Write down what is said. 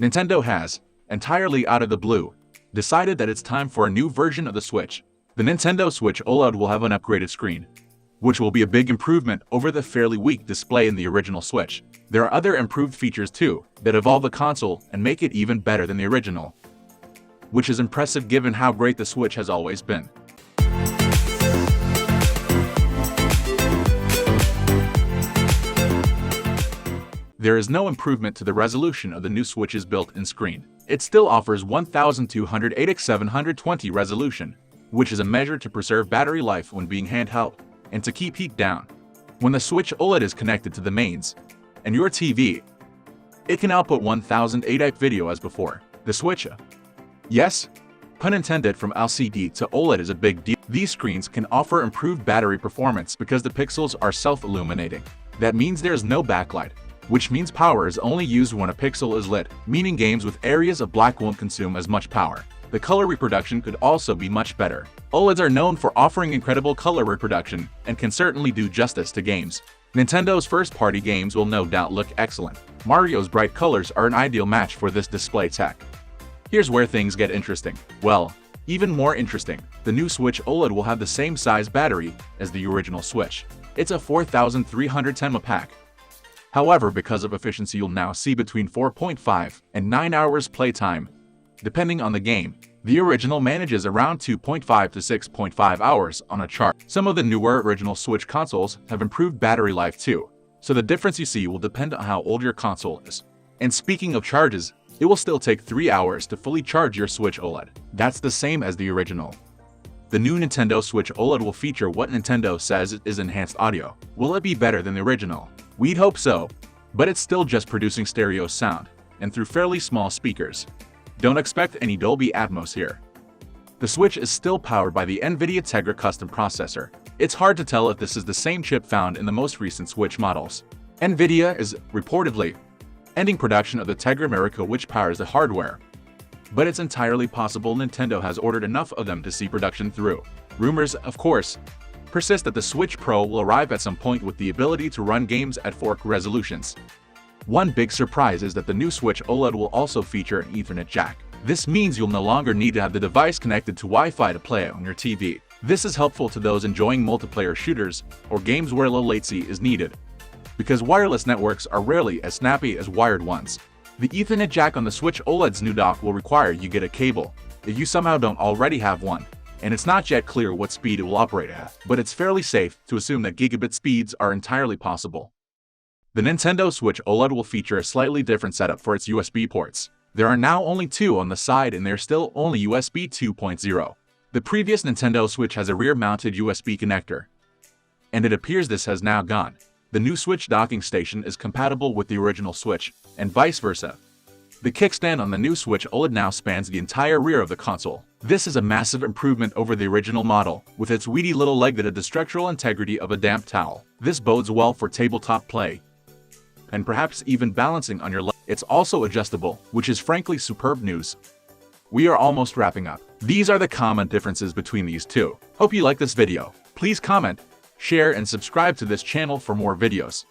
Nintendo has, entirely out of the blue, decided that it's time for a new version of the Switch. The Nintendo Switch OLED will have an upgraded screen, which will be a big improvement over the fairly weak display in the original Switch. There are other improved features too that evolve the console and make it even better than the original, which is impressive given how great the Switch has always been. There is no improvement to the resolution of the new Switch's built-in screen. It still offers 1280x720 resolution, which is a measure to preserve battery life when being handheld and to keep heat down. When the Switch OLED is connected to the mains and your TV, it can output 1080p video as before. The Switch, yes, pun intended, from LCD to OLED is a big deal. These screens can offer improved battery performance because the pixels are self-illuminating. That means there is no backlight, which means power is only used when a pixel is lit, meaning games with areas of black won't consume as much power. The color reproduction could also be much better. OLEDs are known for offering incredible color reproduction and can certainly do justice to games. Nintendo's first-party games will no doubt look excellent. Mario's bright colors are an ideal match for this display tech. Here's where things get interesting. Well, even more interesting, the new Switch OLED will have the same size battery as the original Switch. It's a 4310 mAh. However, because of efficiency, you'll now see between 4.5 and 9 hours playtime, depending on the game. The original manages around 2.5 to 6.5 hours on a chart. Some of the newer original Switch consoles have improved battery life too, so the difference you see will depend on how old your console is. And speaking of charges, it will still take 3 hours to fully charge your Switch OLED. That's the same as the original. The new Nintendo Switch OLED will feature what Nintendo says is enhanced audio. Will it be better than the original? We'd hope so, but it's still just producing stereo sound, and through fairly small speakers. Don't expect any Dolby Atmos here. The Switch is still powered by the NVIDIA Tegra custom processor. It's hard to tell if this is the same chip found in the most recent Switch models. NVIDIA is reportedly ending production of the Tegra Miracle, which powers the hardware, but it's entirely possible Nintendo has ordered enough of them to see production through. Rumors, of course, persist that the Switch Pro will arrive at some point with the ability to run games at 4K resolutions. One big surprise is that the new Switch OLED will also feature an Ethernet jack. This means you'll no longer need to have the device connected to Wi-Fi to play on your TV. This is helpful to those enjoying multiplayer shooters or games where low latency is needed, because wireless networks are rarely as snappy as wired ones. The Ethernet jack on the Switch OLED's new dock will require you get a cable if you somehow don't already have one, and it's not yet clear what speed it will operate at, but it's fairly safe to assume that gigabit speeds are entirely possible. The Nintendo Switch OLED will feature a slightly different setup for its USB ports. There are now only 2 on the side, and they're still only USB 2.0. The previous Nintendo Switch has a rear-mounted USB connector, and it appears this has now gone. The new Switch docking station is compatible with the original Switch, and vice versa. The kickstand on the new Switch OLED now spans the entire rear of the console. This is a massive improvement over the original model, with its weedy little leg that had the structural integrity of a damp towel. This bodes well for tabletop play, and perhaps even balancing on your leg. It's also adjustable, which is frankly superb news. We are almost wrapping up. These are the common differences between these two. Hope you like this video. Please comment, share, and subscribe to this channel for more videos.